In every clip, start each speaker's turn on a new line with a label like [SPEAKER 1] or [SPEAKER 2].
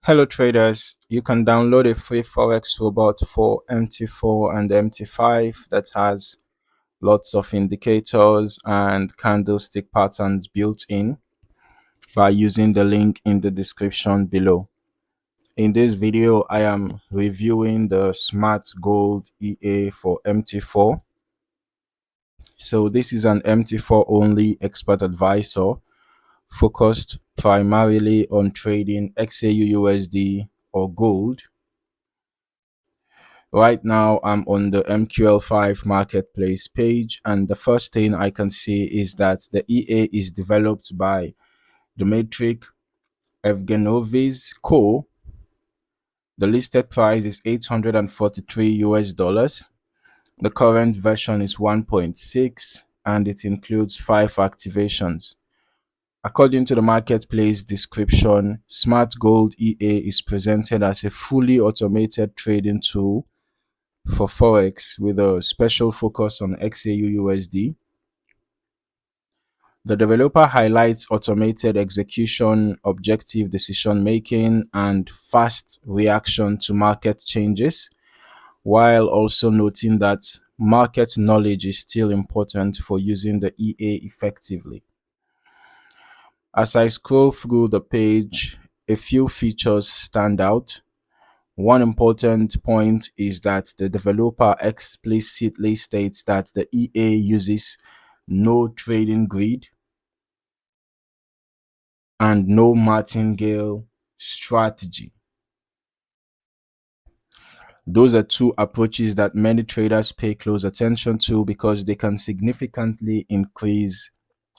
[SPEAKER 1] Hello traders, you can download a free Forex robot for MT4 and MT5 that has lots of indicators and candlestick patterns built in by using the link in the description below. In this video, I am reviewing the Smart Gold EA for MT4. So this is an MT4 only expert advisor focused primarily on trading XAUUSD or gold. Right now, I'm on the MQL5 Marketplace page, and the first thing I can see is that the EA is developed by Dmitry Evgenovich Co. The listed price is 843 US dollars. The current version is 1.6 and it includes 5 activations. According to the marketplace description, Smart Gold EA is presented as a fully automated trading tool for Forex with a special focus on XAUUSD. The developer highlights automated execution, objective decision making, and fast reaction to market changes, while also noting that market knowledge is still important for using the EA effectively. As I scroll through the page, a few features stand out. One important point is that the developer explicitly states that the EA uses no trading grid and no martingale strategy. Those are two approaches that many traders pay close attention to because they can significantly increase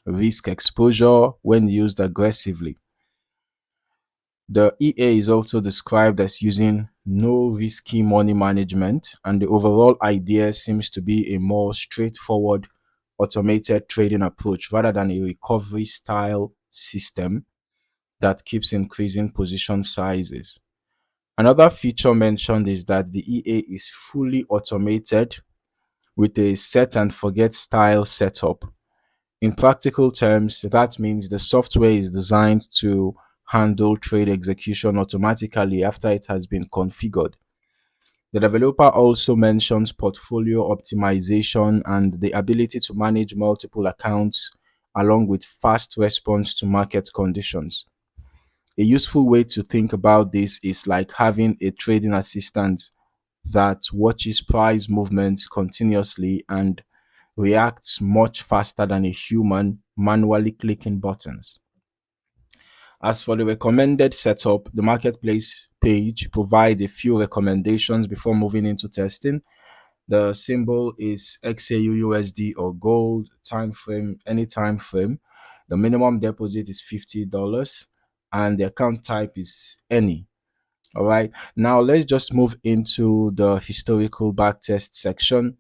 [SPEAKER 1] risk exposure when used aggressively. The EA is also described as using no risky money management, and the overall idea seems to be a more straightforward automated trading approach rather than a recovery style system that keeps increasing position sizes. Another feature mentioned is that the EA is fully automated with a set and forget style setup. In practical terms, that means the software is designed to handle trade execution automatically after it has been configured. The developer also mentions portfolio optimization and the ability to manage multiple accounts along with fast response to market conditions. A useful way to think about this is like having a trading assistant that watches price movements continuously and reacts much faster than a human manually clicking buttons. As for the recommended setup, the marketplace page provides a few recommendations before moving into testing. The symbol is XAUUSD or gold, time frame, any time frame. The minimum deposit is $50 and the account type is any. All right, now let's just move into the historical backtest section.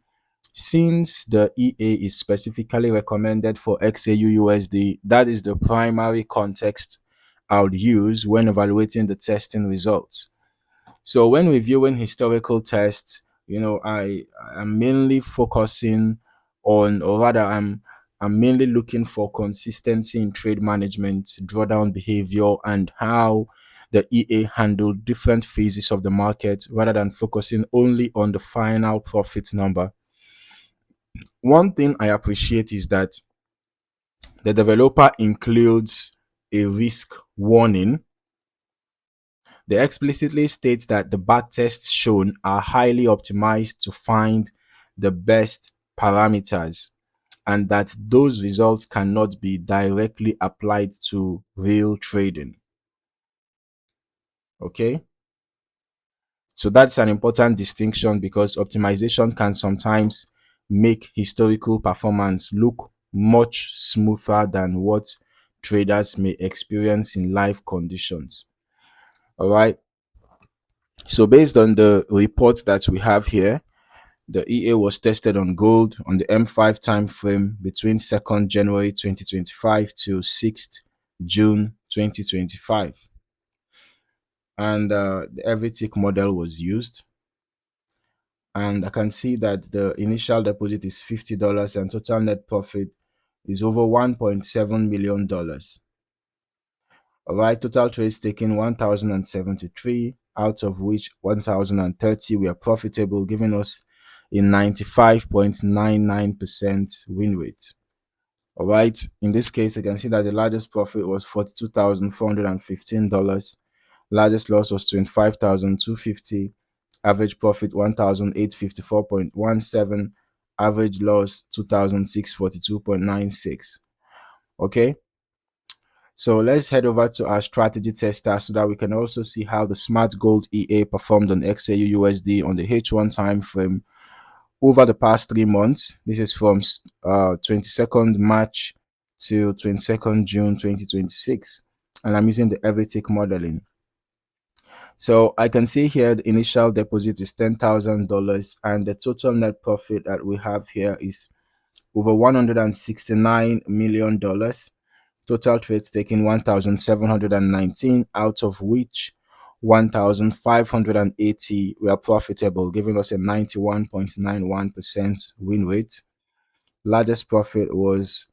[SPEAKER 1] Since the EA is specifically recommended for XAUUSD, that is the primary context I would use when evaluating the testing results. So when reviewing historical tests, I am mainly focusing on, or rather, I'm mainly looking for consistency in trade management, drawdown behavior, and how the EA handled different phases of the market rather than focusing only on the final profit number. One thing I appreciate is that the developer includes a risk warning. They explicitly states that the backtests shown are highly optimized to find the best parameters and that those results cannot be directly applied to real trading. Okay, so that's an important distinction because optimization can sometimes make historical performance look much smoother than what traders may experience in live conditions. All right, so based on the reports that we have here, the EA was tested on gold on the M5 time frame between 2nd January 2025 to 6th June 2025. And the every tick model was used. And I can see that the initial deposit is $50 and total net profit is over $1.7 million. All right, total trades taken 1,073, out of which 1,030 were profitable, giving us a 95.99% win rate. All right, in this case, you can see that the largest profit was $42,415. Largest loss was 25,250. Average profit 1,854.17. Average loss 2,642.96. Okay, so let's head over to our strategy tester so that we can also see how the Smart Gold EA performed on XAUUSD on the H1 time frame over the past 3 months. This is from 22nd March to 22nd June 2026, and I'm using the every tick modeling. So I can see here the initial deposit is $10,000, and the total net profit that we have here is over $169 million. Total trades taken 1,719, out of which 1,580 were profitable, giving us a 91.91% win rate. Largest profit was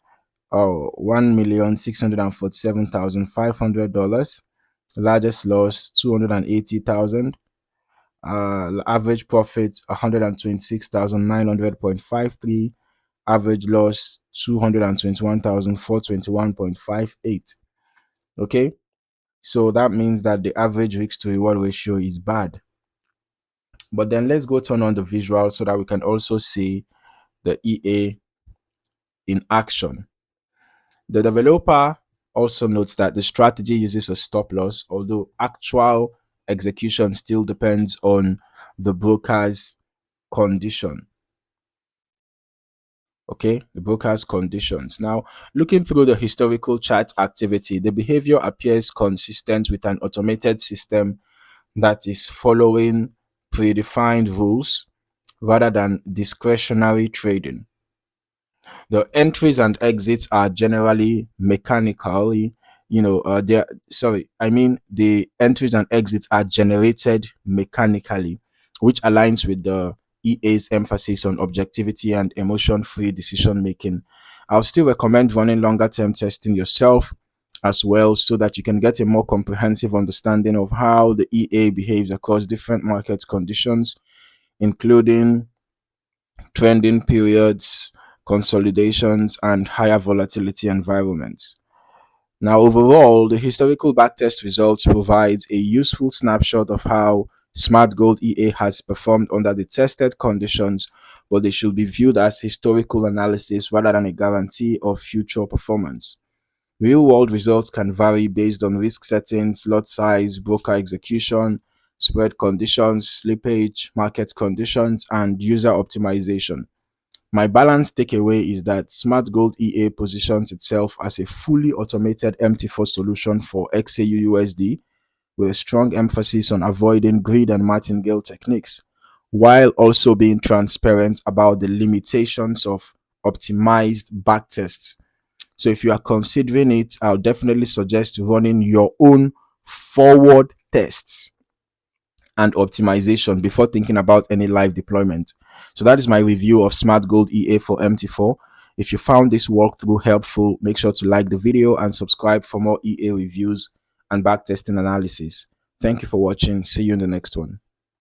[SPEAKER 1] $1,647,500. Largest loss 280,000. Average profit 126,900.53. Average loss 221,421.58. Okay, so that means that the average risk to reward ratio is bad. But then let's go turn on the visual so that we can also see the EA in action. The developer also notes that the strategy uses a stop loss, although actual execution still depends on the broker's condition. Okay, the broker's conditions. Now, looking through the historical chart activity, the behavior appears consistent with an automated system that is following predefined rules rather than discretionary trading. The entries and exits are generally mechanically, the entries and exits are generated mechanically, which aligns with the EA's emphasis on objectivity and emotion-free decision making. I'll still recommend running longer term testing yourself as well, so that you can get a more comprehensive understanding of how the EA behaves across different market conditions, including trending periods, consolidations, and higher volatility environments. Now, overall, the historical backtest results provides a useful snapshot of how Smart Gold EA has performed under the tested conditions, but they should be viewed as historical analysis rather than a guarantee of future performance. Real-world results can vary based on risk settings, lot size, broker execution, spread conditions, slippage, market conditions, and user optimization. My balanced takeaway is that Smart Gold EA positions itself as a fully automated MT4 solution for XAUUSD, with a strong emphasis on avoiding greed and martingale techniques, while also being transparent about the limitations of optimized backtests. So if you are considering it, I'll definitely suggest running your own forward tests and optimization before thinking about any live deployment. So that is my review of Smart Gold EA for MT4. If you found this walkthrough helpful, make sure to like the video and subscribe for more EA reviews and backtesting analysis. Thank you for watching. See you in the next one.